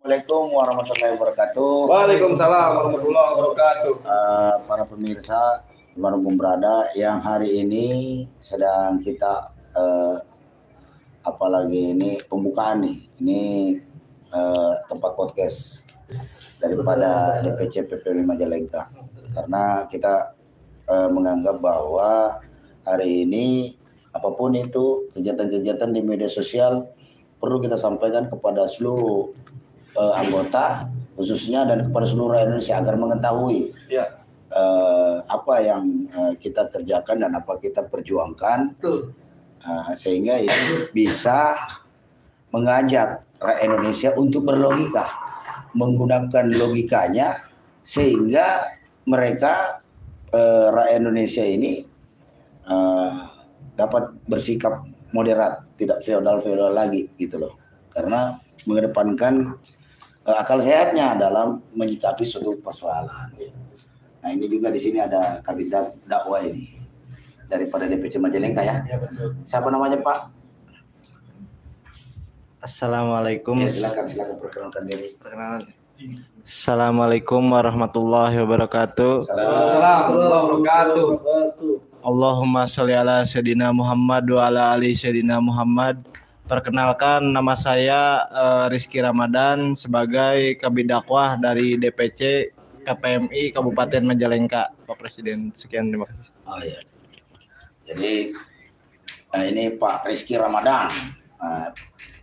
Assalamualaikum warahmatullahi wabarakatuh. Waalaikumsalam warahmatullahi wabarakatuh. Para pemirsa dimanapun berada, yang hari ini sedang kita apalagi ini pembukaan nih. Ini tempat podcast daripada DPC PPW Majalengka. Karena kita menganggap bahwa hari ini apapun itu kegiatan-kegiatan di media sosial perlu kita sampaikan kepada seluruh anggota khususnya dan kepada seluruh Indonesia agar mengetahui apa yang kita kerjakan dan apa kita perjuangkan, sehingga itu bisa mengajak rakyat Indonesia untuk berlogika, menggunakan logikanya sehingga mereka rakyat Indonesia ini dapat bersikap moderat, tidak feodal lagi gitu loh, karena mengedepankan akal sehatnya dalam menyikapi suatu persoalan. Nah, ini juga di sini ada kabid dakwah ini daripada DPC Majalengka ya. Ya, betul. Siapa namanya, Pak? Assalamualaikum. Ya, silakan perkenalkan diri. Assalamualaikum warahmatullahi wabarakatuh. Assalamualaikum warahmatullahi wabarakatuh. Allahumma sholli ala sayyidina Muhammad wa ala ali sayyidina Muhammad. Perkenalkan, nama saya Rizky Ramadan sebagai kabid dakwah dari DPC KPMI Kabupaten Majalengka. Pak Presiden, sekian, terima kasih. Oh iya. Jadi ini Pak Rizky Ramadan.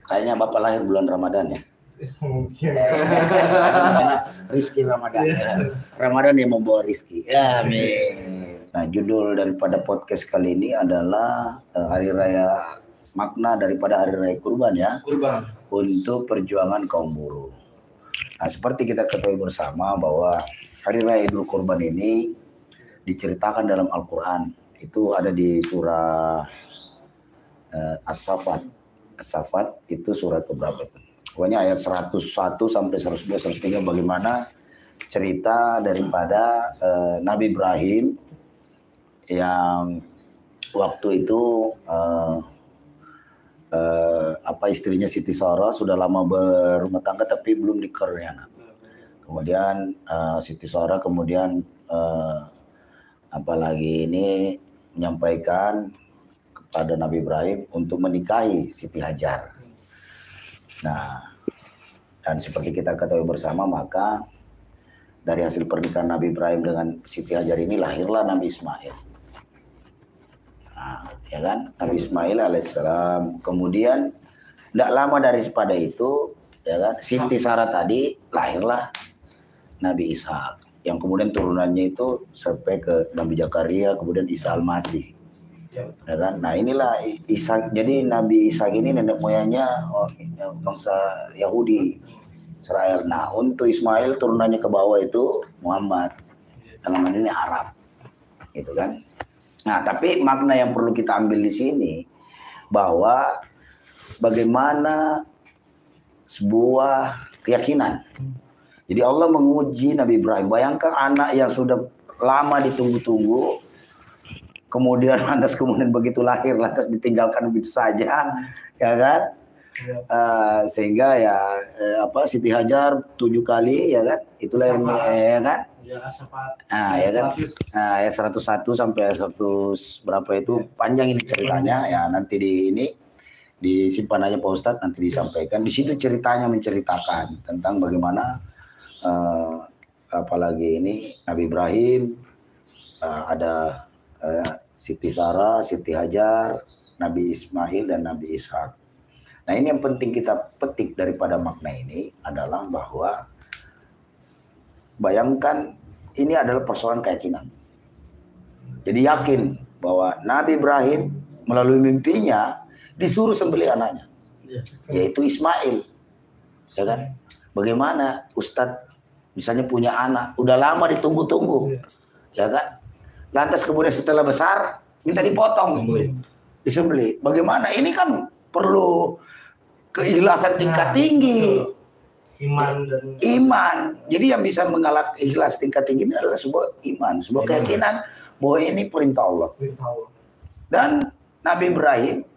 Kayaknya Bapak lahir bulan Ramadan ya. Mungkin. Rizky Ramadan. Ya. Ramadan yang membawa Rizky. Amin. Nah, judul daripada podcast kali ini adalah Hari Raya, makna daripada Hari Raya Kurban ya. Kurban. Untuk perjuangan kaum buruh. Nah, seperti kita ketahui bersama bahwa Hari Raya Idul Kurban ini diceritakan dalam Al-Quran. Itu ada di surah As-Saffat. As-Saffat itu surat keberapa itu? Pokoknya ayat 101 sampai 102 103 bagaimana cerita daripada Nabi Ibrahim yang waktu itu istrinya Siti Sarah sudah lama berumah tangga tapi belum dikaruniai anak. Kemudian Siti Sarah kemudian apalagi ini menyampaikan kepada Nabi Ibrahim untuk menikahi Siti Hajar. Nah, dan seperti kita ketahui bersama, maka dari hasil pernikahan Nabi Ibrahim dengan Siti Hajar ini lahirlah Nabi Ismail. Nah, ya kan, Nabi Ismail alaihissalam. Kemudian tidak lama daripada itu, ya kan, Siti Sarah tadi lahirlah Nabi Ishak, yang kemudian turunannya itu sampai ke Nabi Zakaria, kemudian Isa Al-Masih. Ya kan? Nah, inilah Ishak. Jadi Nabi Ishak ini nenek moyangnya bangsa Yahudi, Israel. Nah, untuk Ismail turunannya ke bawah itu Muhammad, dalam hal ini Arab, gitu kan. Nah, tapi makna yang perlu kita ambil di sini bahwa bagaimana sebuah keyakinan. Jadi Allah menguji Nabi Ibrahim. Bayangkan anak yang sudah lama ditunggu-tunggu, kemudian begitu lahir, lantas ditinggalkan begitu saja, ya kan? Sehingga ya Siti Hajar 7 kali, ya kan? Itulah yang ya kan? Ya kan? Ayat 101 sampai 100 berapa itu panjang ini ceritanya ya, nanti disimpan aja Pak Ustadz, nanti disampaikan. Di situ ceritanya menceritakan tentang bagaimana apalagi ini Nabi Ibrahim, ada Siti Sarah, Siti Hajar, Nabi Ismail dan Nabi Ishak. Nah, ini yang penting kita petik daripada makna ini adalah bahwa bayangkan ini adalah persoalan keyakinan. Jadi yakin bahwa Nabi Ibrahim melalui mimpinya disuruh sembelih anaknya, yaitu Ismail. Ya kan? Bagaimana Ustadz misalnya punya anak, udah lama ditunggu-tunggu, ya kan? Lantas kemudian setelah besar minta dipotong, disembelih. Bagaimana? Ini kan perlu keikhlasan tingkat tinggi. Iman. Jadi yang bisa mengalahkan ikhlas tingkat tinggi ini adalah sebuah iman, sebuah keyakinan bahwa ini perintah Allah. Dan Nabi Ibrahim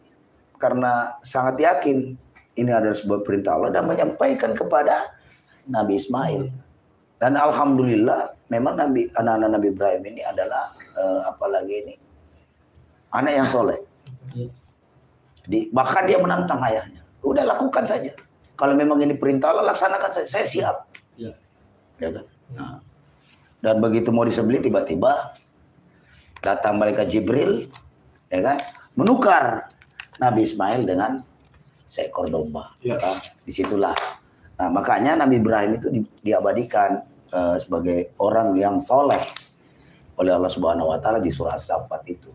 karena sangat yakin ini adalah sebuah perintah Allah dan menyampaikan kepada Nabi Ismail. Dan alhamdulillah memang anak-anak Nabi Ibrahim ini adalah apalagi ini anak yang soleh. Jadi bahkan dia menantang ayahnya. Udah lakukan saja. Kalau memang ini perintah Allah, laksanakan saja. Saya siap. Ya kan? Nah, dan begitu mau disembelih tiba-tiba datang malaikat Jibril, ya kan, menukar Nabi Ismail dengan seekor domba. Ya. Nah, disitulah. Nah, makanya Nabi Ibrahim itu diabadikan sebagai orang yang soleh oleh Allah Subhanahu Wa Taala di surah As-Saffat itu.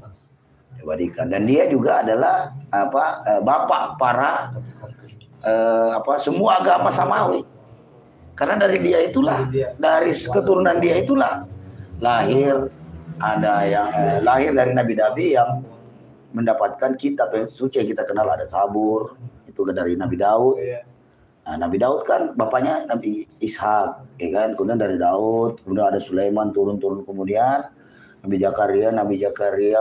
Diabadikan. Dan dia juga adalah bapak para semua agama samawi. Karena dari dia itulah, dari keturunan dia itulah lahir lahir dari nabi-nabi yang mendapatkan kitab yang suci yang kita kenal. Ada Zabur, itu dari Nabi Daud. Nah, Nabi Daud kan bapaknya Nabi Ishak, ya kan? Kemudian dari Daud, kemudian ada Sulaiman turun-turun, kemudian Nabi Zakaria,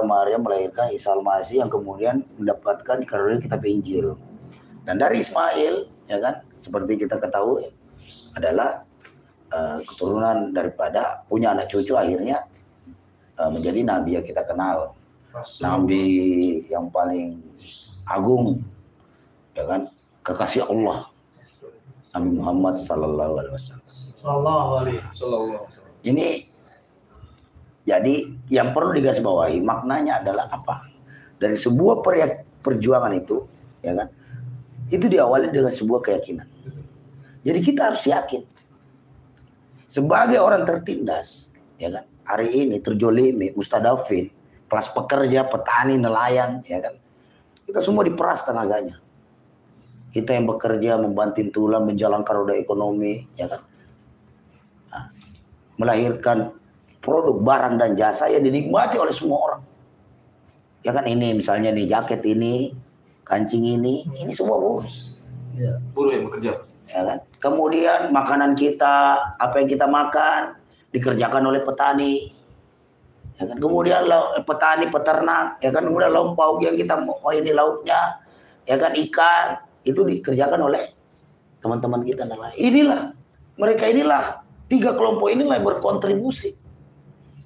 Maryam melahirkan Isa Al-Masih yang kemudian mendapatkan dikaruniai kitab Injil. Dan dari Ismail, ya kan? Seperti kita ketahui adalah keturunan daripada punya anak cucu, akhirnya menjadi nabi yang kita kenal. Nabi yang paling agung, ya kan? Kekasih Allah. Nabi Muhammad sallallahu alaihi wasallam. Ini jadi yang perlu digarisbawahi maknanya adalah apa? Dari sebuah perjuangan itu, ya kan? Itu diawali dengan sebuah keyakinan. Jadi kita harus yakin sebagai orang tertindas, ya kan? Hari ini terjolimi, mustadafin, kelas pekerja, petani, nelayan, ya kan? Kita semua diperas tenaganya. Kita yang bekerja, membanting tulang, menjalankan roda ekonomi, ya kan? Nah, melahirkan produk, barang dan jasa yang dinikmati oleh semua orang. Ya kan, ini misalnya nih jaket ini, kancing ini semua buruh. Ya, buruh yang bekerja. Ya kan? Kemudian makanan kita, apa yang kita makan dikerjakan oleh petani. Ya kan? Kemudian petani, peternak, ya kan? Kemudian lauk pauk yang kita ini lauknya, ya kan, ikan itu dikerjakan oleh teman-teman kita. Mereka inilah, 3 kelompok inilah yang berkontribusi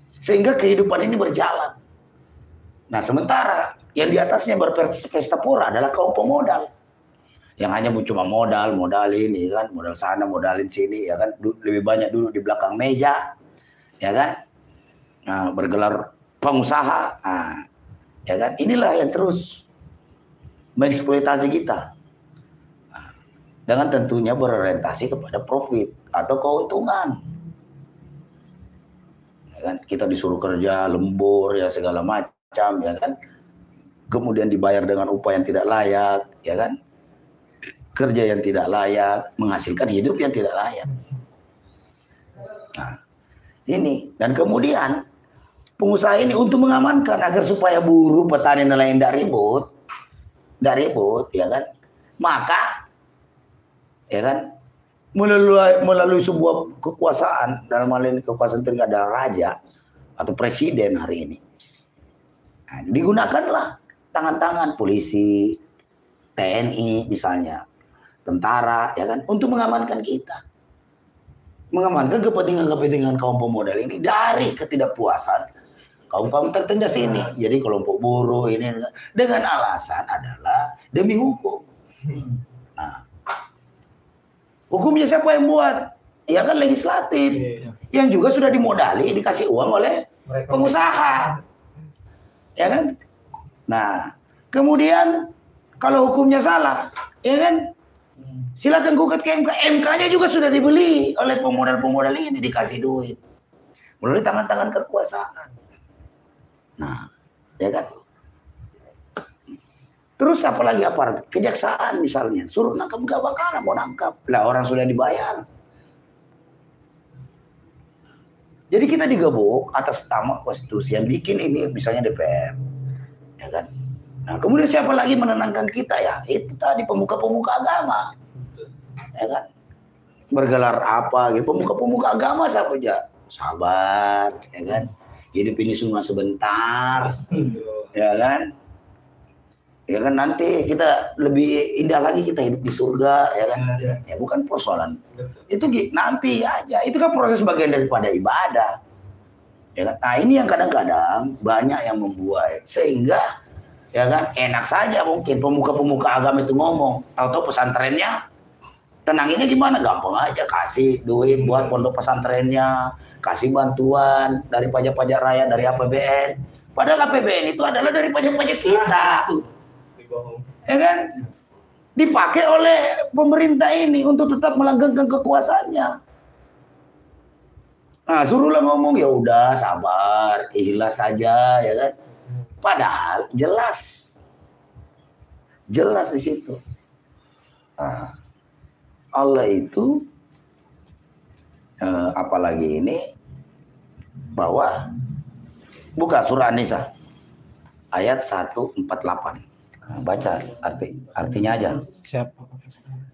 sehingga kehidupan ini berjalan. Nah, sementara yang di atasnya berpesta pora adalah kaum pemodal yang hanya cuma modalin, ya kan, modal sana, modalin sini, ya kan, lebih banyak duduk di belakang meja, ya kan, nah, bergelar pengusaha, nah, ya kan, inilah yang terus mengeksploitasi kita. Dengan tentunya berorientasi kepada profit atau keuntungan. Ya kan? Kita disuruh kerja lembur, ya segala macam, ya kan. Kemudian dibayar dengan upah yang tidak layak, ya kan. Kerja yang tidak layak, menghasilkan hidup yang tidak layak. Nah, ini. Dan kemudian pengusaha ini untuk mengamankan agar supaya buruh, petani, nelayan tidak ribut, ya kan. Maka ya kan, melalui sebuah kekuasaan, dalam hal ini kekuasaan tinggi adalah raja atau presiden hari ini. Nah, digunakanlah tangan-tangan polisi, TNI misalnya, tentara, ya kan, untuk mengamankan kita. Mengamankan kepentingan kaum pemodal ini dari ketidakpuasan kaum tertindas ini. Jadi kelompok buruh ini dengan alasan adalah demi hukum. Nah, hukumnya siapa yang buat? Ya kan legislatif. Yang juga sudah dimodali, dikasih uang oleh pengusaha. Ya kan? Nah, kemudian kalau hukumnya salah, ya kan? Silakan gugat ke MK. MK-nya juga sudah dibeli oleh pemodal-pemodal ini, dikasih duit melalui tangan-tangan kekuasaan. Nah, ya kan? Terus apalagi aparat kejaksaan misalnya suruh nangkap, gak bakalan mau nangkap lah, orang sudah dibayar. Jadi kita digebuk atas nama konstitusi yang bikin ini misalnya DPR, ya kan. Nah, kemudian siapa lagi menenangkan kita ya? Itu tadi pemuka-pemuka agama, ya kan. Bergelar apa gitu, pemuka-pemuka agama siapa aja? Sabar, ya kan. Hidup ini cuma sebentar, ya kan. Ya kan nanti kita lebih indah lagi kita hidup di surga, ya kan? Ya bukan persoalan. Itu nanti aja. Itu kan proses bagian daripada ibadah. Ya kan? Nah, ini yang kadang-kadang banyak yang membuat sehingga ya kan enak saja mungkin pemuka-pemuka agama itu ngomong, tahu-tahu pesantrennya tenanginnya gimana? Gampang aja, kasih duit buat pondok pesantrennya, kasih bantuan dari pajak-pajak rakyat, dari APBN. Padahal APBN itu adalah dari pajak-pajak kita. Ya kan? Dipakai oleh pemerintah ini untuk tetap melanggengkan kekuasaannya. Nah, suruhlah ngomong, ya udah sabar, ikhlas saja, ya kan? Padahal jelas di situ. Nah, Allah itu apalagi ini bahwa buka surah An-Nisa ayat 148. Nah, baca artinya aja. Siap.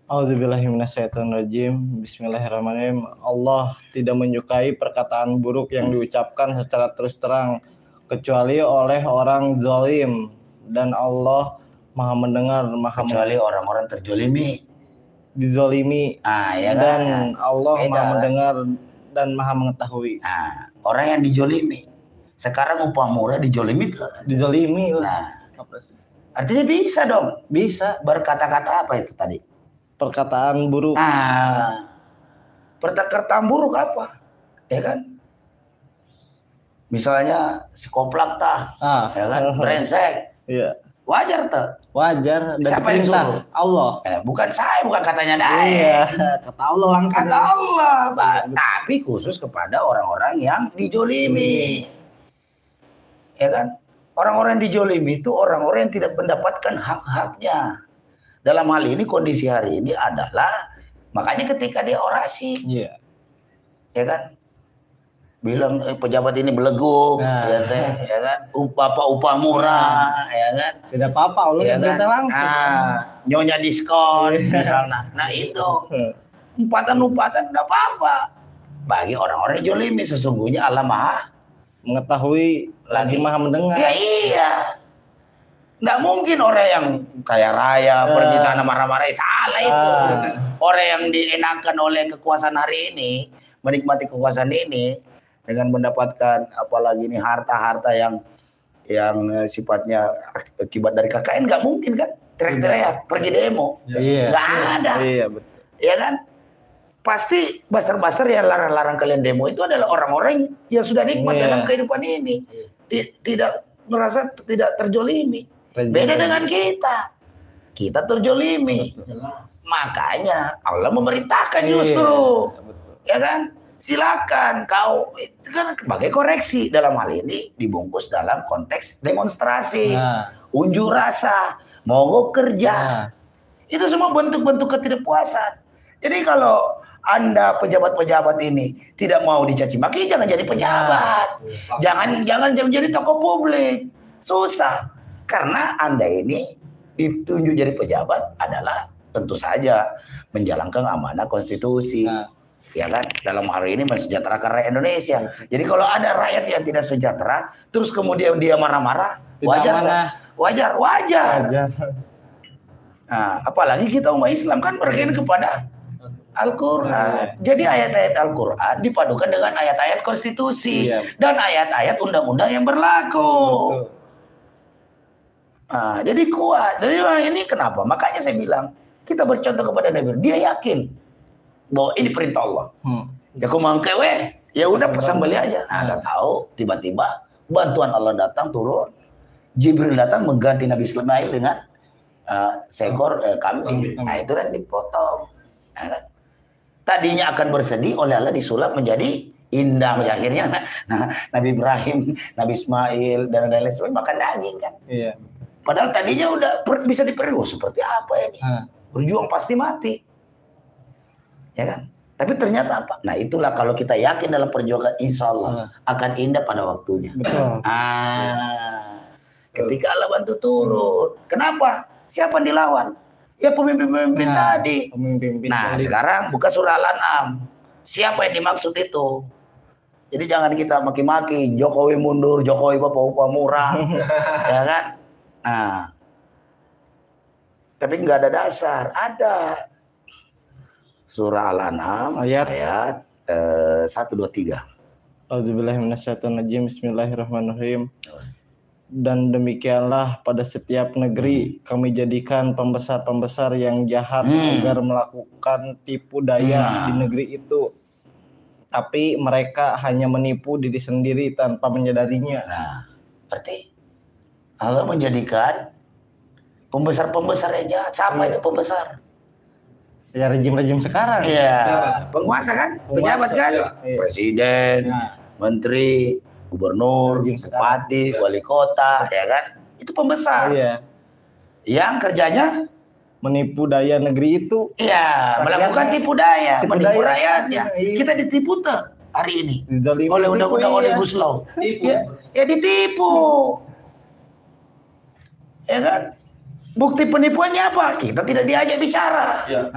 Auzubillahiminasyaitonirrajim. Bismillahirrahmanirrahim. Allah tidak menyukai perkataan buruk yang diucapkan secara terus terang kecuali oleh orang zalim, dan Allah Maha mendengar, kecuali orang-orang terjolimi, dizolimi. Ya dan kan? Allah Beda. Maha mendengar dan Maha mengetahui. Nah, orang yang dijolimi. Sekarang upah murah dijolimi tuh. Dizolimi. Nah, artinya bisa dong. Bisa. Berkata-kata apa itu tadi? Perkataan buruk. Perkataan buruk apa? Ya kan? Misalnya si koplak ya kan? Brengsek. Iya. Wajar tuh. Wajar. Dan siapa yang suruh? Allah. Bukan saya, bukan katanya Dae. Iya. Kata Allah langsung. Kata Allah. Tapi khusus kepada orang-orang yang dijolimi. Ya kan? Orang-orang yang dijolimi itu orang-orang yang tidak mendapatkan hak-haknya. Dalam hal ini kondisi hari ini adalah makanya ketika dia orasi, ya kan, bilang pejabat ini belegu, ya kan, upah murah, ya kan, tidak apa-apa, Allah ya kan? Langsung. Nyonya diskon, misalnya. Nah itu umpatan-umpatan tidak apa-apa bagi orang-orang jolimi. Sesungguhnya Allah Maha mengetahui, lagi Maha mendengar. Ya iya. Nggak mungkin orang yang kaya raya pergi sana marah-marah, salah itu. Orang yang dienakan oleh kekuasaan hari ini, menikmati kekuasaan ini dengan mendapatkan apalagi ini harta-harta yang sifatnya akibat dari KKN, nggak mungkin kan teriak-teriak pergi demo. Nggak ada. Iya, betul. Ya kan? Pasti basar-basar yang larang-larang kalian demo itu adalah orang-orang yang sudah nikmat dalam kehidupan ini. Tidak merasa tidak terjolimi. Beda dengan kita. Kita terjolimi. Makanya Allah memerintahkan justru. Ya kan? Silakan kau, itu kan sebagai koreksi. Dalam hal ini dibungkus dalam konteks demonstrasi, unjuk rasa, mogok kerja. Itu semua bentuk-bentuk ketidakpuasan. Jadi kalau Anda pejabat-pejabat ini tidak mau dicaci maki, jangan jadi pejabat. Jangan jadi tokoh publik. Susah. Karena Anda ini ditunjuk jadi pejabat adalah tentu saja menjalankan amanah konstitusi. Ya kan? Dalam hal ini mensejahterakan rakyat Indonesia. Jadi kalau ada rakyat yang tidak sejahtera, terus kemudian dia marah-marah, wajar. Nah, apalagi kita umat Islam kan berkaitan kepada Al-Quran. Jadi ayat-ayat Al-Quran dipadukan dengan ayat-ayat konstitusi dan ayat-ayat undang-undang yang berlaku. Nah, jadi kuat. Dari ini kenapa? Makanya saya bilang kita bercontoh kepada Nabi. Dia yakin bahwa ini perintah Allah. Ya kumangkewe, ya udah pasang beli aja. Nah, nggak tahu tiba-tiba bantuan Allah datang turun. Jibril datang mengganti Nabi Ismail dengan seekor kambing. Nah, itu kan dipotong. Nah, kan? Tadinya akan bersedih, oleh Allah disulap menjadi indah. Akhirnya Nabi Ibrahim, Nabi Ismail dan lain-lain makan daging kan. Iya. Padahal tadinya udah bisa diperlukan seperti apa ini? Berjuang pasti mati. Ya kan? Tapi ternyata apa? Nah, itulah kalau kita yakin dalam perjuangan, insya Allah akan indah pada waktunya. Betul. Ketika Allah bantu turun. Kenapa? Siapa yang dilawan? Ya pemimpin-pemimpin tadi. Sekarang buka surah Al-An'am. Siapa yang dimaksud itu? Jadi jangan kita maki-maki Jokowi mundur, Jokowi bapak upah murah. Ya kan? Nah, Tapi nggak ada dasar. Ada. Surah Al-An'am ayat 1, 2, 3. A'udzubillahiminasyaitonirrajim. Bismillahirrahmanirrahim. Dan demikianlah pada setiap negeri kami jadikan pembesar-pembesar yang jahat agar melakukan tipu daya di negeri itu. Tapi mereka hanya menipu diri sendiri tanpa menyadarinya. Nah, berarti Allah menjadikan pembesar-pembesar yang jahat. Sama itu pembesar. Ya rejim-rejim sekarang. Iya. Penguasa kan? Pejabat kan? Presiden, menteri, gubernur, bupati, wali kota, ya kan? Itu pembesar. Iya. Yang kerjanya menipu daya negeri itu. Iya, melakukan tipu daya, menipu rakyatnya. Kita ditipu tuh hari ini oleh undang-undang Omnibus Law. Ya ditipu. Ya kan? Bukti penipuannya apa? Kita tidak diajak bicara. Ya.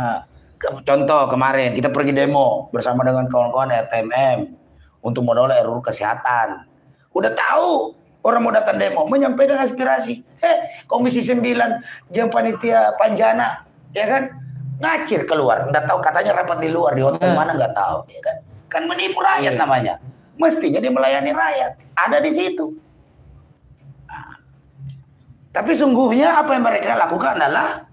Contoh kemarin kita pergi demo bersama dengan kawan-kawan RTMM untuk menolak RUU Kesehatan. Udah tahu orang mau datang demo menyampaikan aspirasi. Komisi 9 jam panitia Panjana, ya kan? Ngacir keluar, nggak tahu katanya rapat di luar di hotel mana nggak tahu, ya kan? Kan menipu rakyat namanya. Mestinya dia melayani rakyat. Ada di situ. Nah, tapi sungguhnya apa yang mereka lakukan adalah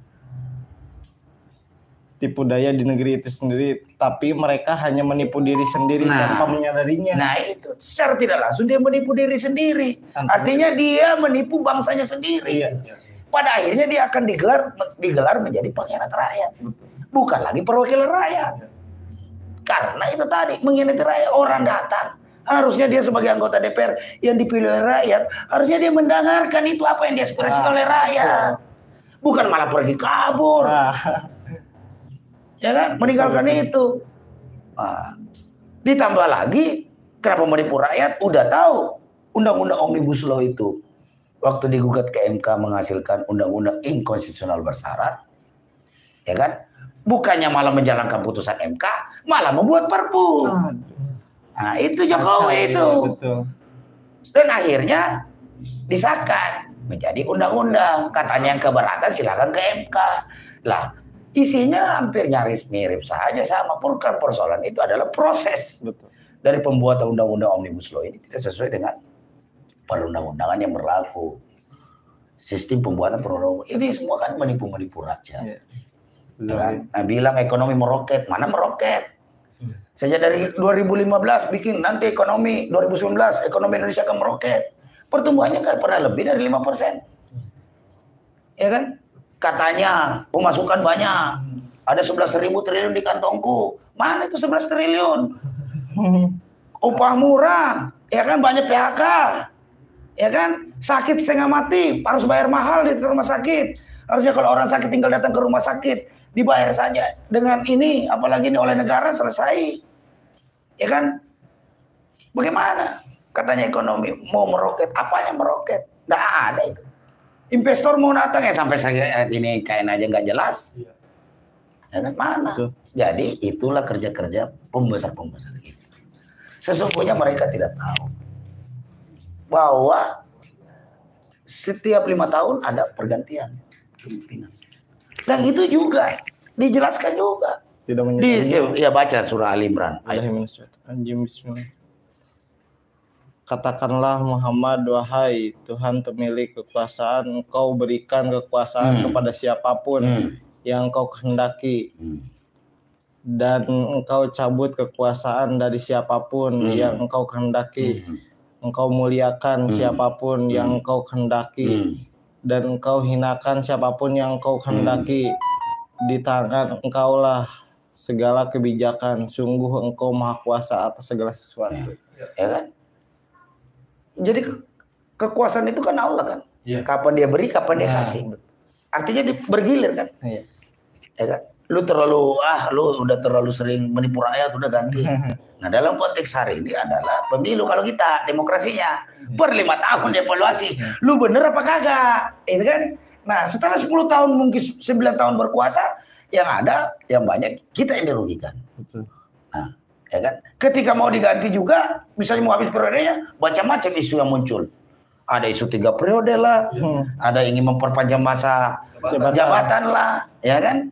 tipu daya di negeri itu sendiri, tapi mereka hanya menipu diri sendiri tanpa menyadarinya. Nah itu secara tidak langsung dia menipu diri sendiri. Artinya dia menipu bangsanya sendiri. Pada akhirnya dia akan digelar menjadi pengkhianat rakyat, bukan lagi perwakilan rakyat. Karena itu tadi mengkhianati rakyat. Orang datang, harusnya dia sebagai anggota DPR yang dipilih oleh rakyat, harusnya dia mendengarkan itu apa yang diaspirasikan oleh rakyat, bukan malah pergi kabur. Ya kan, meninggalkan itu. Nah, ditambah lagi kenapa menipu rakyat? Udah tahu undang-undang Omnibus Law itu waktu digugat ke MK menghasilkan undang-undang inkonstitusional bersyarat, ya kan? Bukannya malah menjalankan putusan MK, malah membuat Perpu. Nah itu Jokowi itu. Dan akhirnya disahkan menjadi undang-undang. Katanya yang keberatan silakan ke MK. Lah isinya hampir nyaris mirip saja sama. Bukan persoalan itu adalah proses dari pembuatan undang-undang Omnibus Law ini tidak sesuai dengan perundang-undangan yang berlaku. Sistem pembuatan perundang-undangan ini semua kan menipu-menipu rakyat. Nah bilang ekonomi meroket, mana meroket? Sejak dari 2015 bikin nanti ekonomi 2019 ekonomi Indonesia akan meroket. Pertumbuhannya nggak pernah lebih dari 5%. Ya kan? Katanya pemasukan banyak, ada 11.000 triliun di kantongku. Mana itu 11 triliun? Upah murah, ya kan, banyak PHK, ya kan, sakit setengah mati, harus bayar mahal di rumah sakit. Harusnya kalau orang sakit tinggal datang ke rumah sakit, dibayar saja. Dengan ini, apalagi ini oleh negara selesai, ya kan? Bagaimana? Katanya ekonomi mau meroket, apanya meroket? Nggak ada itu. Investor mau datang ya sampai saya ini kain aja nggak jelas. Ya kan mana? Betul. Jadi itulah kerja-kerja pembesar-pembesar itu. Sesungguhnya mereka tidak tahu bahwa setiap 5 tahun ada pergantian pimpinan. Dan itu juga dijelaskan juga. Ya baca surah Al Imran. Katakanlah Muhammad, wahai Tuhan pemilik kekuasaan, Engkau berikan kekuasaan kepada siapapun yang Engkau kehendaki, dan Engkau cabut kekuasaan dari siapapun yang Engkau kehendaki. Engkau muliakan siapapun yang Engkau kehendaki, dan Engkau hinakan siapapun yang Engkau kehendaki. Di tangan Engkaulah segala kebijakan. Sungguh Engkau maha kuasa atas segala sesuatu. Ya kan? Jadi kekuasaan itu kan Allah kan. Kapan dia beri, kapan dia kasih. Artinya bergilir kan. Ya kan? Lu udah terlalu sering menipu rakyat, udah ganti. Nah dalam konteks hari ini adalah pemilu kalau kita demokrasinya per 5 tahun dievaluasi. Lu bener apa kagak? Itu kan. Nah setelah 10 tahun mungkin 9 tahun berkuasa, yang ada yang banyak kita yang dirugikan. Betul. Nah, ya kan? Ketika mau diganti juga, misalnya mau habis periodenya, macam-macam isu yang muncul. Ada isu 3 periode lah, ada ingin memperpanjang masa jabatan lah, ya kan?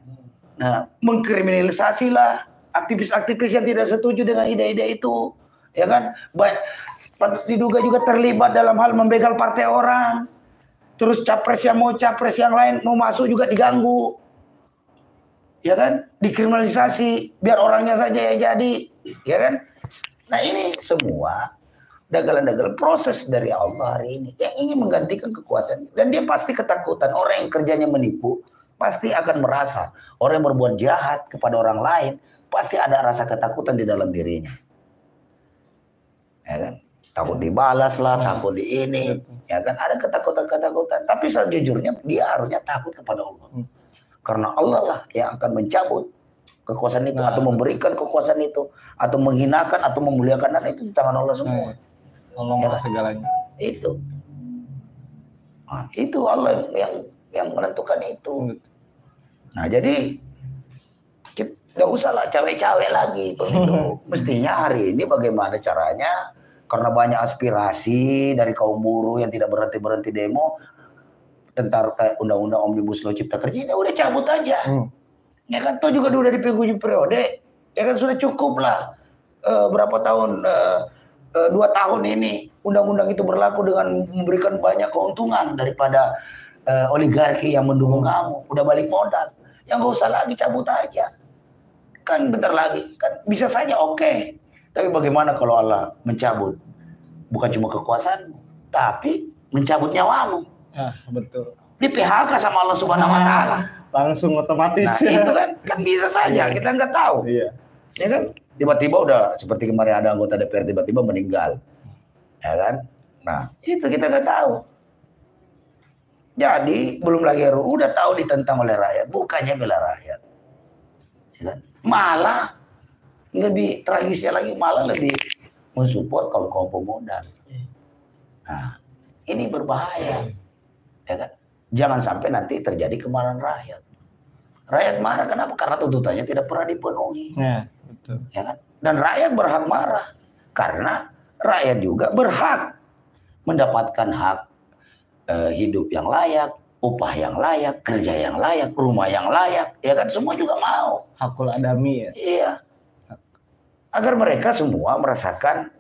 Nah, mengkriminalisasi lah aktivis-aktivis yang tidak setuju dengan ide-ide itu, ya kan? Baik, diduga juga terlibat dalam hal membegal partai orang. Terus capres yang mau capres yang lain mau masuk juga diganggu, ya kan? Dikriminalisasi, biar orangnya saja yang jadi, ya kan? Nah ini semua dagelan-dagelan proses dari Allah hari ini yang ingin menggantikan kekuasaan, dan dia pasti ketakutan. Orang yang kerjanya menipu pasti akan merasa, orang yang berbuat jahat kepada orang lain pasti ada rasa ketakutan di dalam dirinya, ya kan? Takut dibalas lah, takut di ini, ya kan? Ada ketakutan. Tapi sejujurnya dia harusnya takut kepada Allah, karena Allah lah yang akan mencabut kekuasaan itu, atau memberikan kekuasaan itu, atau menghinakan atau memuliakan, dan itu di tangan Allah semua. Allah ya, segalanya. Itu. Nah, itu Allah yang menentukan itu. Nah, jadi nggak usah lah cawe-cawe lagi pemilu. Mestinya hari ini bagaimana caranya, karena banyak aspirasi dari kaum buruh yang tidak berhenti demo tentang undang-undang Omnibus Law Cipta Kerja, ini udah cabut aja. Ya kan, toh juga udah di penghujung periode, ya kan, sudah cukup lah. Berapa tahun? 2 tahun ini undang-undang itu berlaku dengan memberikan banyak keuntungan daripada oligarki yang mendukung kamu. Udah balik modal, yang nggak usah lagi, cabut aja. Kan bentar lagi, kan bisa saja oke. Tapi bagaimana kalau Allah mencabut bukan cuma kekuasaan, tapi mencabut nyawamu? Betul. Di PHK sama Allah Subhanahu Wa Taala. Langsung otomatis. Nah itu kan bisa saja, kita nggak tahu. Iya. Ya kan? Tiba-tiba udah seperti kemarin ada anggota DPR tiba-tiba meninggal, ya kan? Nah itu kita nggak tahu. Jadi belum lagi RUU udah tahu ditentang oleh rakyat, bukannya bela rakyat, ya kan? Malah lebih tragisnya lagi, malah lebih mensupport kaum pemodal. Nah ini berbahaya, ya kan? Jangan sampai nanti terjadi kemarahan rakyat. Rakyat marah kenapa? Karena tuntutannya tidak pernah dipenuhi. Ya, betul. Ya kan? Dan rakyat berhak marah karena rakyat juga berhak mendapatkan hak hidup yang layak, upah yang layak, kerja yang layak, rumah yang layak, ya kan? Semua juga mau. Hakul adami ya. Iya. Agar mereka semua merasakan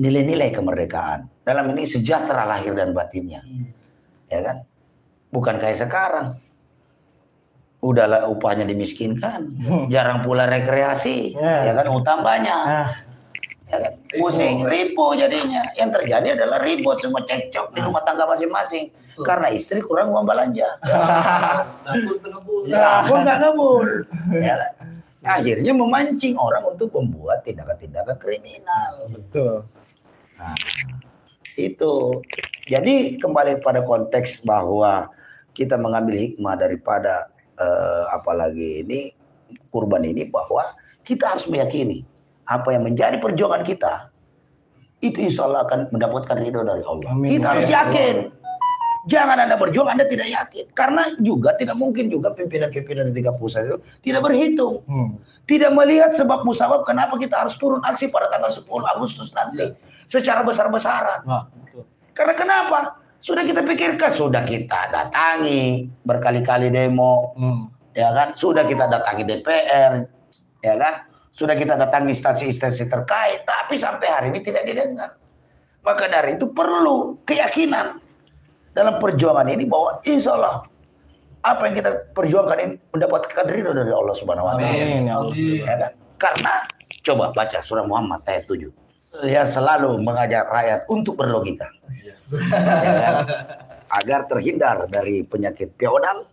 nilai-nilai kemerdekaan. Dalam ini sejahtera lahir dan batinnya. Ya kan? Bukan kayak sekarang. Udahlah upahnya dimiskinkan, jarang pula rekreasi, ya kan, utang banyak, ya kan, pusing, ribu jadinya. Yang terjadi adalah ribut, semua cekcok di rumah tangga masing-masing karena istri kurang uang belanja. Dapur nggak kabul, ya kan? Akhirnya memancing orang untuk membuat tindakan-tindakan kriminal. Betul. Nah, itu. Jadi kembali pada konteks bahwa kita mengambil hikmah daripada apalagi ini kurban ini, bahwa kita harus meyakini apa yang menjadi perjuangan kita itu insya Allah akan mendapatkan ridho dari Allah. Amin. Kita harus yakin. Jangan Anda berjuang Anda tidak yakin, karena juga tidak mungkin juga pimpinan-pimpinan di tingkat pusat itu tidak berhitung, tidak melihat sebab musabab kenapa kita harus turun aksi pada tanggal 10 Agustus nanti secara besar-besaran. Karena kenapa? Sudah kita pikirkan, sudah kita datangi berkali-kali demo, ya kan? Sudah kita datangi DPR, ya kan? Sudah kita datangi instansi-instansi terkait, tapi sampai hari ini tidak didengar. Maka dari itu perlu keyakinan dalam perjuangan ini bahwa insya Allah apa yang kita perjuangkan ini mendapatkan ridho dari Allah Subhanahu Wa Taala. Ya kan? Karena coba baca surah Muhammad ayat 7. Yang selalu mengajak rakyat untuk berlogika, ya kan? Agar terhindar dari penyakit feodal,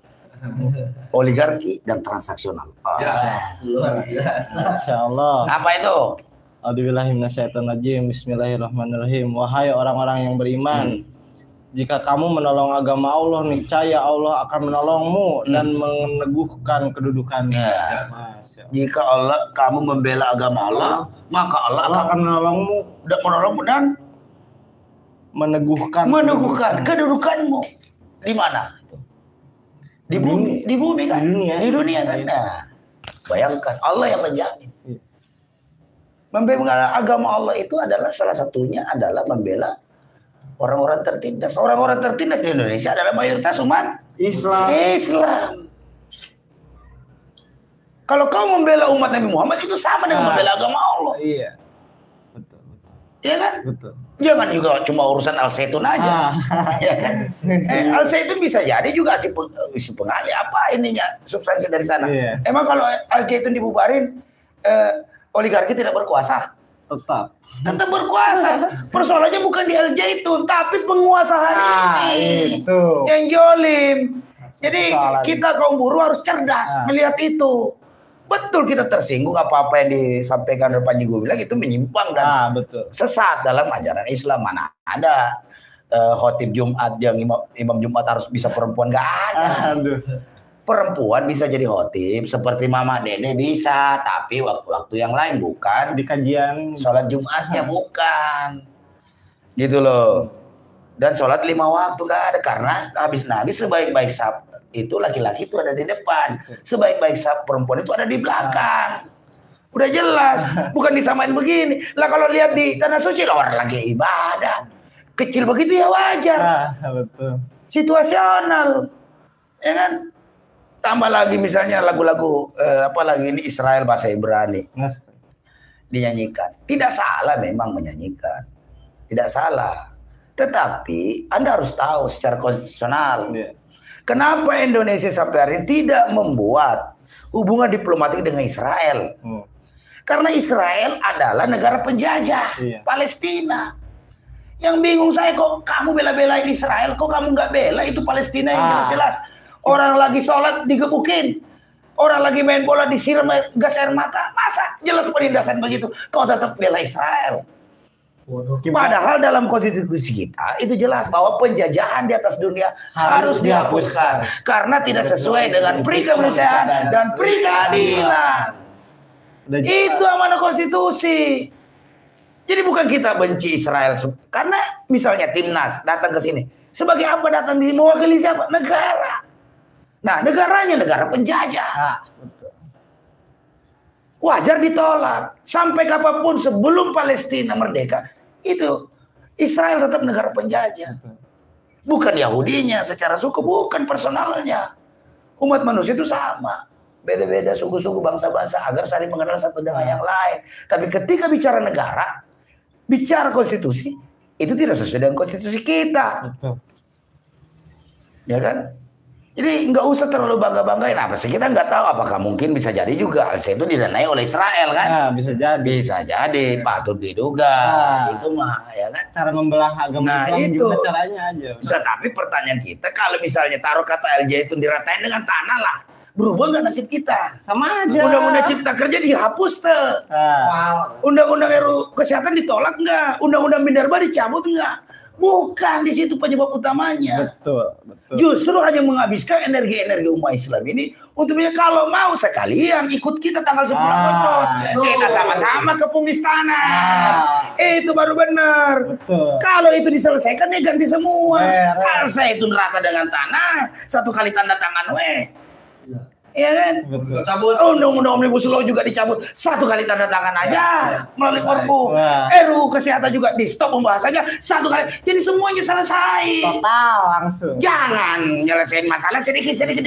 oligarki dan transaksional. Masya Allah. Apa itu? A'udzubillahiminasyaitonirrajim. Bismillahirrahmanirrahim. Wahai orang-orang yang beriman, jika kamu menolong agama Allah, niscaya Allah akan menolongmu dan meneguhkan kedudukannya. Jika kamu membela agama Allah, maka Allah akan menolongmu dan meneguhkan kedudukanmu. Di mana? Di bumi kan? Di dunia kan? Nah, bayangkan Allah yang menjamin. Membela agama Allah itu adalah salah satunya adalah membela Orang-orang tertindas di Indonesia adalah mayoritas umat Islam. Kalau kau membela umat Nabi Muhammad itu sama dengan membela agama Allah. Iya. Betul. Iya kan? Betul. Jangan juga cuma urusan Al-Zaitun aja. Ya kan? Al-Zaitun bisa jadi juga si pengali apa ininya substansi dari sana. Iya. Emang kalau Al-Zaitun dibubarin oligarki tidak berkuasa? Tetap berkuasa. Persoalannya bukan di Al-Zaitun, tapi penguasa hari ini itu yang jolim. Jadi kita kaum buruh harus cerdas melihat itu. Betul kita tersinggung apa-apa yang disampaikan oleh Panji Gumilang itu menyimpang dan sesat dalam ajaran Islam. Mana ada khotib Jumat yang imam Jumat harus bisa perempuan, nggak ada. Perempuan bisa jadi khotib seperti Mama Dede bisa, tapi waktu-waktu yang lain bukan di kajian sholat Jumatnya bukan gitu loh. Dan sholat 5 waktu nggak ada, karena habis Nabi sebaik-baik sab itu laki-laki itu ada di depan, sebaik-baik sab perempuan itu ada di belakang. Udah jelas, bukan disamain begini. Lah kalau lihat di tanah suci lah orang lagi ibadah kecil begitu ya wajar. Betul. Situasional, ya kan? Tambah lagi misalnya lagu-lagu apalagi ini Israel bahasa Ibrani dinyanyikan. Tidak salah memang menyanyikan, tidak salah. Tetapi Anda harus tahu secara konstitusional kenapa Indonesia sampai hari ini tidak membuat hubungan diplomatik dengan Israel. Karena Israel adalah negara penjajah Palestina. Yang bingung saya, kok kamu bela-belain Israel, kok kamu nggak bela itu Palestina yang jelas-jelas. Orang lagi sholat digebukin, orang lagi main bola disiram gas air mata, masa jelas penindasan begitu, kau tetap bela Israel. Padahal dalam konstitusi kita itu jelas bahwa penjajahan di atas dunia harus dihapuskan karena tidak sesuai dengan peri kemanusiaan dan peri keadilan. Itu amanah konstitusi. Jadi bukan kita benci Israel karena misalnya timnas datang ke sini, sebagai apa datang, di mewakili siapa? Negara. Nah, negaranya negara penjajah. Wajar ditolak. Sampai kapanpun sebelum Palestina merdeka, itu Israel tetap negara penjajah. Bukan Yahudinya secara suku, bukan personalnya. Umat manusia itu sama. Beda-beda suku-suku, bangsa-bangsa agar saling mengenal satu dengan yang lain. Tapi ketika bicara negara, bicara konstitusi, itu tidak sesuai dengan konstitusi kita. Ya kan? Jadi nggak usah terlalu bangga-banggain apa sih, kita nggak tahu apakah mungkin bisa jadi juga Al-Zaitun didanai oleh Israel kan? Bisa jadi, patut diduga. Itu mah ya kan cara membelah agama Islam itu caranya aja. Tetapi pertanyaan kita, kalau misalnya taruh kata Al-Zaitun diratain dengan tanah lah, berubah nggak nasib kita? Sama aja. Undang-undang Cipta Kerja dihapus tuh. Undang-undang RUU Kesehatan ditolak nggak? Undang-undang Minerba dicabut nggak? Bukan di situ penyebab utamanya. Betul. Justru hanya menghabiskan energi-energi umat Islam ini untuk kalau mau sekalian ikut kita tanggal 10 Agustus. Kita sama-sama ke Pungistana. Itu baru benar. Kalau itu diselesaikan ya ganti semua. Saya itu neraka dengan tanah, satu kali tanda tangan Iya kan? Cabut. Undang-undang Omnibus Law juga dicabut. Satu kali tanda tangan aja melalui Perpu. RUU Kesehatan juga di stop pembahasannya satu kali. Jadi semuanya selesai. Total langsung. Jangan nyelesain masalah sedikit-sedikit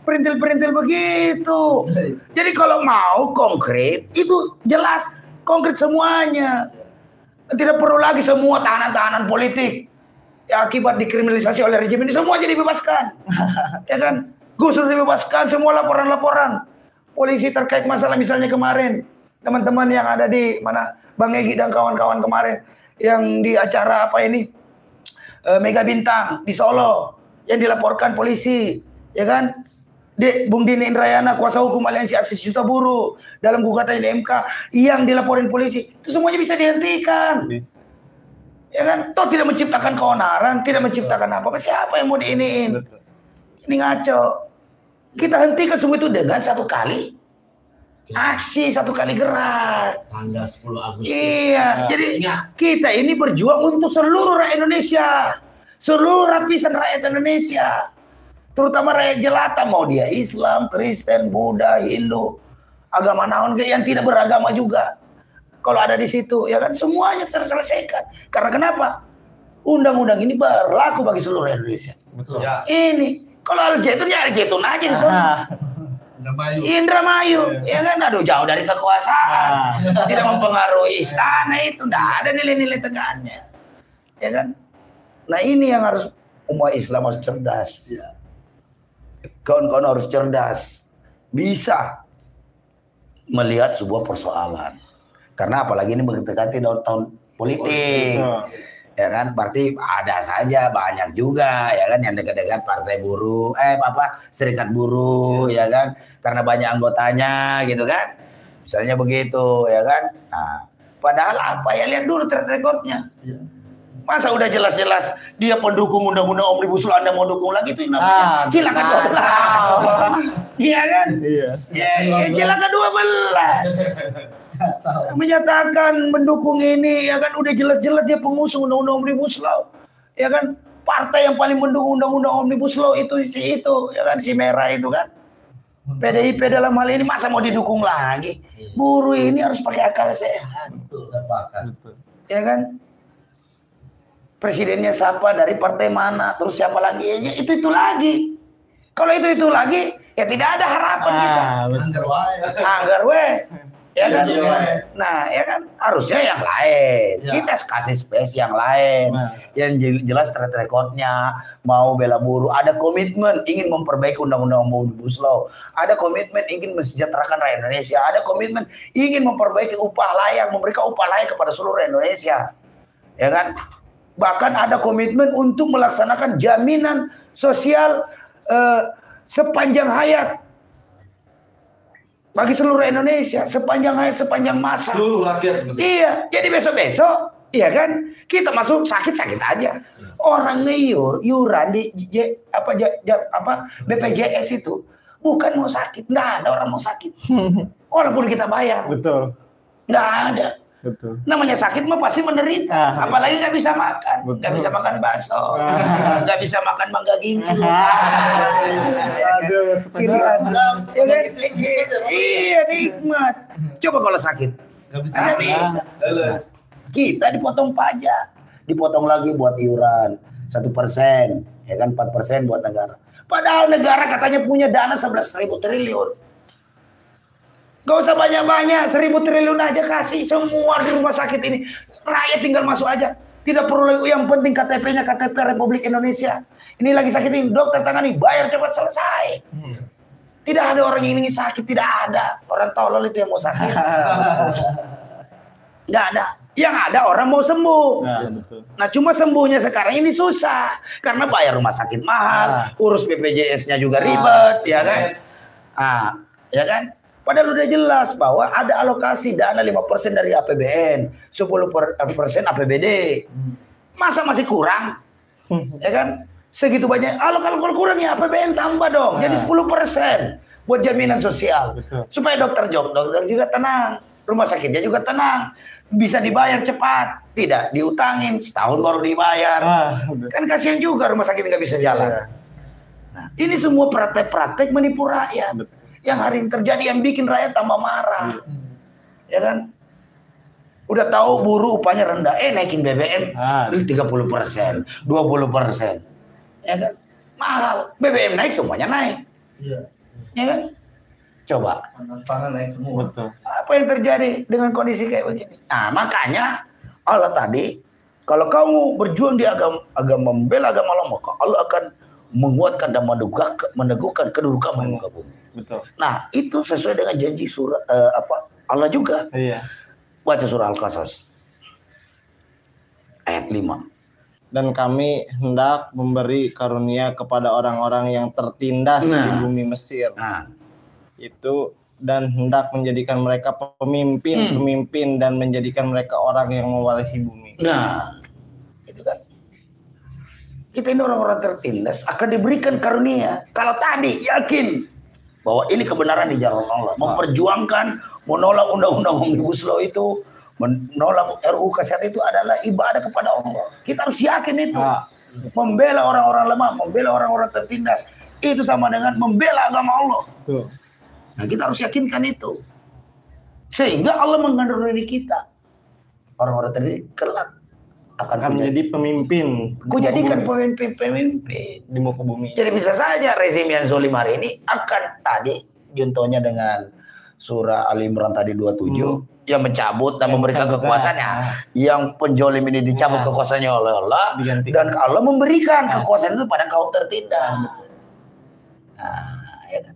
perintil-perintil begitu. Jadi kalau mau konkret itu jelas konkret semuanya. Tidak perlu lagi semua tahanan-tahanan politik yang akibat dikriminalisasi oleh rejim ini semua jadi dibebaskan. Ya kan? Gus Dur dibebaskan, semua laporan-laporan polisi terkait masalah misalnya kemarin teman-teman yang ada di mana Bang Egy dan kawan-kawan kemarin yang di acara apa ini Mega Bintang di Solo yang dilaporkan polisi, ya kan? Bung Dini Indrayana, kuasa hukum Aliansi Aksi Juta Buruh dalam gugatan di MK yang dilaporin polisi, itu semuanya bisa dihentikan. Ya kan? Toh tidak menciptakan keonaran, tidak menciptakan apa-apa. Siapa yang mau diiniin? Ini ngaco. Kita hentikan semua itu dengan satu kali aksi, satu kali gerak. Tanggal 10 Agustus. Iya, jadi kita ini berjuang untuk seluruh rakyat Indonesia. Seluruh lapisan rakyat Indonesia. Terutama rakyat jelata, mau dia Islam, Kristen, Buddha, Hindu, agama naon yang tidak beragama juga. Kalau ada di situ, ya kan semuanya terselesaikan. Karena kenapa? undang-undang ini berlaku bagi seluruh Indonesia. Betul. Ya. Ini kalau Al-Zaitun ya Al-Zaitun aja di sana. Indramayu, ya kan, aduh jauh dari kekuasaan, tidak mempengaruhi istana itu, tidak ada nilai-nilai tegannya, ya kan. Nah ini yang harus umat Islam harus cerdas, kawan-kawan harus cerdas, bisa melihat sebuah persoalan, karena apalagi ini mendekati tahun politik. Ya kan, berarti ada saja banyak juga ya kan yang dekat-dekat partai buruh, serikat buruh ya kan, karena banyak anggotanya gitu kan, misalnya begitu ya kan. Nah, padahal apa ya, lihat dulu track recordnya. Masa udah jelas-jelas dia pendukung undang-undang Omnibus Law, Anda mau dukung lagi itu namanya silakan 12. Iya kan? Iya. Ya, silakan 12. Menyatakan mendukung ini ya kan, udah jelas-jelas dia pengusung undang-undang Omnibus Law. Ya kan, partai yang paling mendukung undang-undang Omnibus Law itu ya kan, si merah itu kan. PDIP dalam hal ini masa mau didukung lagi? Buruh ini harus pakai akal sehat. Betul. Ya kan? Presidennya siapa, dari partai mana, terus siapa lagi? Ya, itu lagi. Kalau itu lagi, ya tidak ada harapan kita. Anggar we. Ya kan? Nah, ya kan, harusnya yang lain. Kita kasih space yang lain. Yang jelas track recordnya, mau bela buruh, ada komitmen ingin memperbaiki undang-undang Omnibus Law, ada komitmen ingin mensejahterakan rakyat Indonesia, ada komitmen ingin memperbaiki upah layak, memberikan upah layak kepada seluruh Indonesia. Ya kan? Bahkan ada komitmen untuk melaksanakan jaminan sosial sepanjang hayat bagi seluruh Indonesia, sepanjang hayat, sepanjang masa. Seluruh rakyat. Iya, jadi besok-besok, iya kan, kita masuk sakit-sakit aja. Orang iuran di BPJS itu bukan mau sakit, nggak ada orang mau sakit. Walaupun kita bayar. Betul. Nggak ada. Betul. Namanya sakit mah pasti menderita, apalagi nggak bisa makan, nggak bisa makan bakso, nggak bisa makan mangga gincu. Aduh, iya nikmat. Coba kalau sakit, nggak bisa. Kita dipotong pajak, dipotong lagi buat iuran 1%, ya kan 4% buat negara. Padahal negara katanya punya dana 11.000 triliun. Gak usah banyak-banyak, 1.000 triliun aja kasih semua di rumah sakit ini. Rakyat tinggal masuk aja. Tidak perlu lagi, yang penting KTP-nya KTP Republik Indonesia. Ini lagi sakit ini, dokter tangani, bayar cepat selesai. Tidak ada orang yang ingin sakit, tidak ada. Orang tolol itu yang mau sakit. Nggak ada. Yang ada orang mau sembuh. Nah cuma sembuhnya sekarang ini susah. Karena bayar rumah sakit mahal, urus BPJS-nya juga ribet, ya kan? Ya kan? Padahal udah jelas bahwa ada alokasi dana 5% dari APBN, 10% APBD. Masa masih kurang? Ya kan? Segitu banyak. Kalau kurang ya APBN tambah dong. Jadi 10% buat jaminan sosial. Betul. Supaya dokter juga tenang, rumah sakitnya juga tenang, bisa dibayar cepat, tidak diutangin setahun baru dibayar. Kan kasihan juga rumah sakit nggak bisa jalan. Nah, ini semua praktek-praktek menipu rakyat. Yang hari ini terjadi, yang bikin rakyat tambah marah. Ya kan? Udah tahu buruh upahnya rendah, naikin BBM 30%, 20%. Ya kan? Mahal. BBM naik, semuanya naik. Ya kan? Coba. Pangan naik semua. Betul. Apa yang terjadi dengan kondisi kayak begini? Nah, makanya Allah tadi, kalau kamu berjuang di agama membela agama Allah, maka Allah akan menguatkan dan meneguhkan kedudukan di muka bumi. Betul. Nah, itu sesuai dengan janji surat Allah juga. Iya. Baca surah Al-Qasas ayat 5. Dan kami hendak memberi karunia kepada orang-orang yang tertindas di bumi Mesir. Itu, dan hendak menjadikan mereka pemimpin dan menjadikan mereka orang yang mewarisi bumi. Nah, itu kan. Kita ini orang-orang tertindas akan diberikan karunia. Kalau tadi yakin bahwa ini kebenaran di jalan Allah, memperjuangkan, menolak undang-undang Omnibus Law itu, menolak RUU Kesehatan itu adalah ibadah kepada Allah. Kita harus yakin itu. Membela orang-orang lemah, membela orang-orang tertindas, itu sama dengan membela agama Allah. Betul. Nah, kita harus yakinkan itu. Sehingga Allah mengandung diri kita. Orang-orang tadi kelak akan menjadi pemimpin. Ku jadikan pemimpin di muka bumi. Jadi bisa saja rezim yang zalim hari ini akan tadi contohnya dengan surah Al Imran tadi 27 yang mencabut dan memberikan kekuasaannya. Yang penjolim ini dicabut kekuasaannya oleh Allah dan Allah memberikan kekuasaan itu pada kaum tertindas. Ya kan?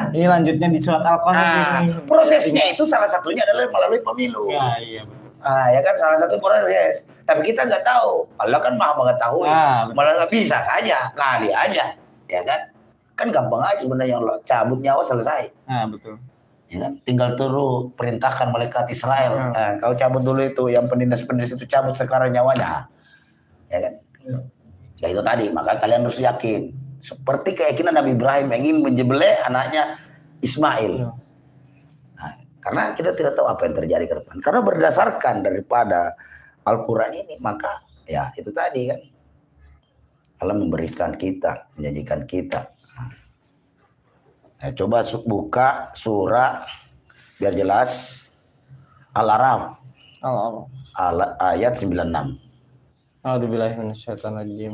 Ini lanjutnya di surat Al-Qasas. Prosesnya itu salah satunya adalah melalui pemilu. Iya. Ya kan salah satu proses. Tapi kita nggak tahu. Allah kan maha mengetahui. Malah nggak bisa saja, kali aja, ya kan? Kan gampang aja sebenarnya Allah cabut nyawa selesai. Betul. Ya kan? Tinggal turun perintahkan malaikat Israel. Kau cabut dulu itu, yang penindas-penindas itu cabut sekarang nyawanya. Ya kan? Ya itu tadi, maka kalian harus yakin. Seperti keyakinan Nabi Ibrahim yang ingin menjebeleh anaknya Ismail. Karena kita tidak tahu apa yang terjadi ke depan. Karena berdasarkan daripada Al-Quran ini, maka ya itu tadi kan. Allah memberikan kita, menjanjikan kita. Coba buka surah biar jelas. Al-Araf. Ayat 96.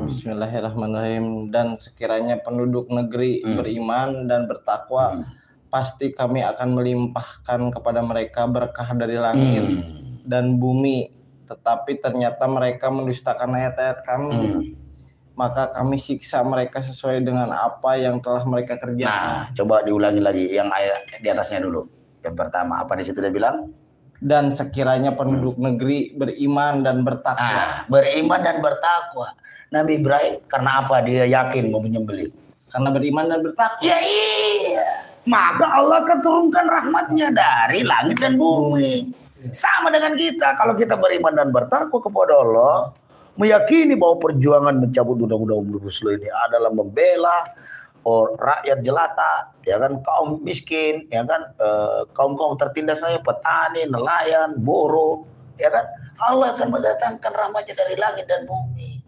Bismillahirrahmanirrahim. Dan sekiranya penduduk negeri beriman dan bertakwa, pasti kami akan melimpahkan kepada mereka berkah dari langit dan bumi. Tetapi ternyata mereka mendustakan ayat-ayat kami. Maka kami siksa mereka sesuai dengan apa yang telah mereka kerjakan. Coba diulangi lagi yang ayat di atasnya dulu. Yang pertama apa di situ dia bilang? Dan sekiranya penduduk negeri beriman dan bertakwa. Beriman dan bertakwa. Nabi Ibrahim karena apa dia yakin mau menyembelih? Karena beriman dan bertakwa. Ya iya. Maka Allah akan turunkan rahmatnya dari langit dan bumi. Sama dengan kita. Kalau kita beriman dan bertakwa kepada Allah, meyakini bahwa perjuangan mencabut undang-undang Omnibus Law ini adalah membela rakyat jelata, ya kan, kaum miskin, ya kan, kaum tertindas, petani, nelayan, buruh, ya kan, Allah akan mendatangkan rahmatnya dari langit dan bumi.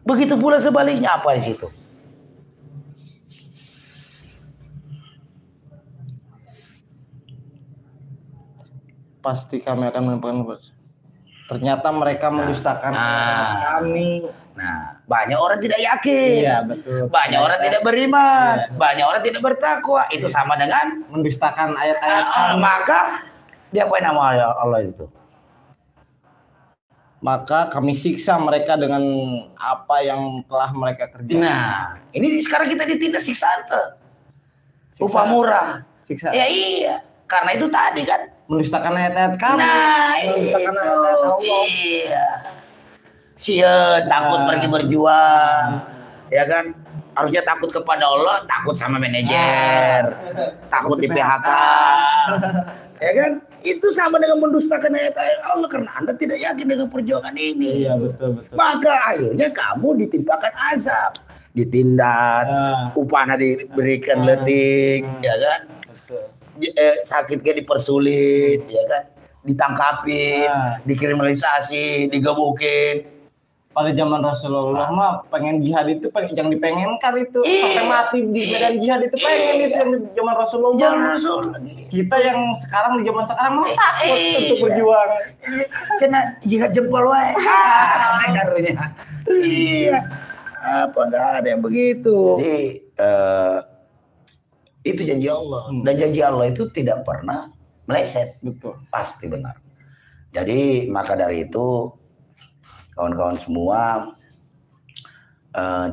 Begitu pula sebaliknya, apa di situ? Pasti kami akan melimpahkan. Ternyata mereka mendustakan kami. Banyak orang tidak yakin. Iya, betul. Banyak orang tidak beriman. Banyak orang tidak bertakwa. Itu sama dengan mendustakan ayat-ayat kami. Maka diapain nama Allah itu? Maka kami siksa mereka dengan apa yang telah mereka kerjakan. Ini sekarang kita ditindas siksaan tuh. Upah murah. Siksa. Ya iya. Karena itu tadi kan. Mendustakan ayat-ayat kami. Mendustakan ayat-ayat Allah. Iya. Takut pergi berjuang, ya kan? Harusnya takut kepada Allah, takut sama manajer, takut di PHK, ya kan? Itu sama dengan mendustakan ayat-ayat Allah karena Anda tidak yakin dengan perjuangan ini. Iya, betul. Maka akhirnya kamu ditimpakan azab, ditindas, upahnya diberikan letih, ya kan? Sakitnya dipersulit, ya kan? Ditangkapin, dikriminalisasi, digebukin. Pada zaman Rasulullah mah pengen jihad itu yang dipengenkan itu sampai mati di medan jihad itu pengen itu yang di zaman Rasulullah. Kita yang sekarang di zaman sekarang mah takut untuk berjuang. Cina jihad jempol wae. Iya. Apa enggak ada yang begitu. Jadi itu janji Allah. Dan janji Allah itu tidak pernah meleset. Betul. Pasti benar. Jadi maka dari itu kawan-kawan semua,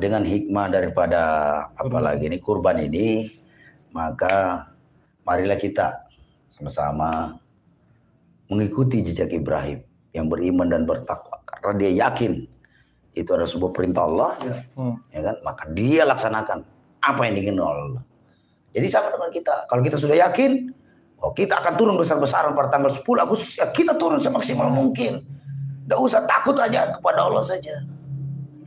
dengan hikmah daripada apalagi ini kurban ini, maka marilah kita sama-sama mengikuti jejak Ibrahim yang beriman dan bertakwa karena dia yakin itu adalah sebuah perintah Allah, ya kan? Maka dia laksanakan apa yang diinginkan Allah. Jadi sama dengan kita, kalau kita sudah yakin, kita akan turun besar-besaran pada tanggal 10 Agustus, ya kita turun semaksimal mungkin. Nggak usah takut aja kepada Allah saja.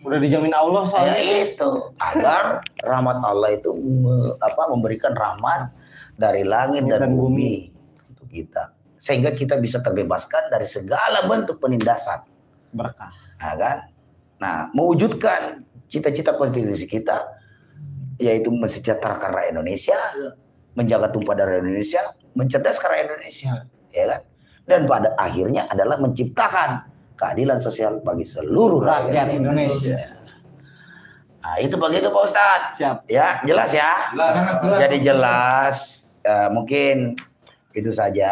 Udah dijamin Allah soalnya itu agar rahmat Allah itu memberikan rahmat dari langit dan bumi untuk kita, sehingga kita bisa terbebaskan dari segala bentuk penindasan. Berkah. Nah, kan? Nah, mewujudkan cita-cita konstitusi kita, yaitu mensejahterakan rakyat Indonesia, menjaga tumpah darah Indonesia, mencerdaskan rakyat Indonesia, ya kan? dan pada akhirnya adalah menciptakan keadilan sosial bagi seluruh rakyat Indonesia. Nah, itu begitu Pak Ustadz. Siap. Ya, jelas ya. Jelas. Jadi jelas. Mungkin itu saja.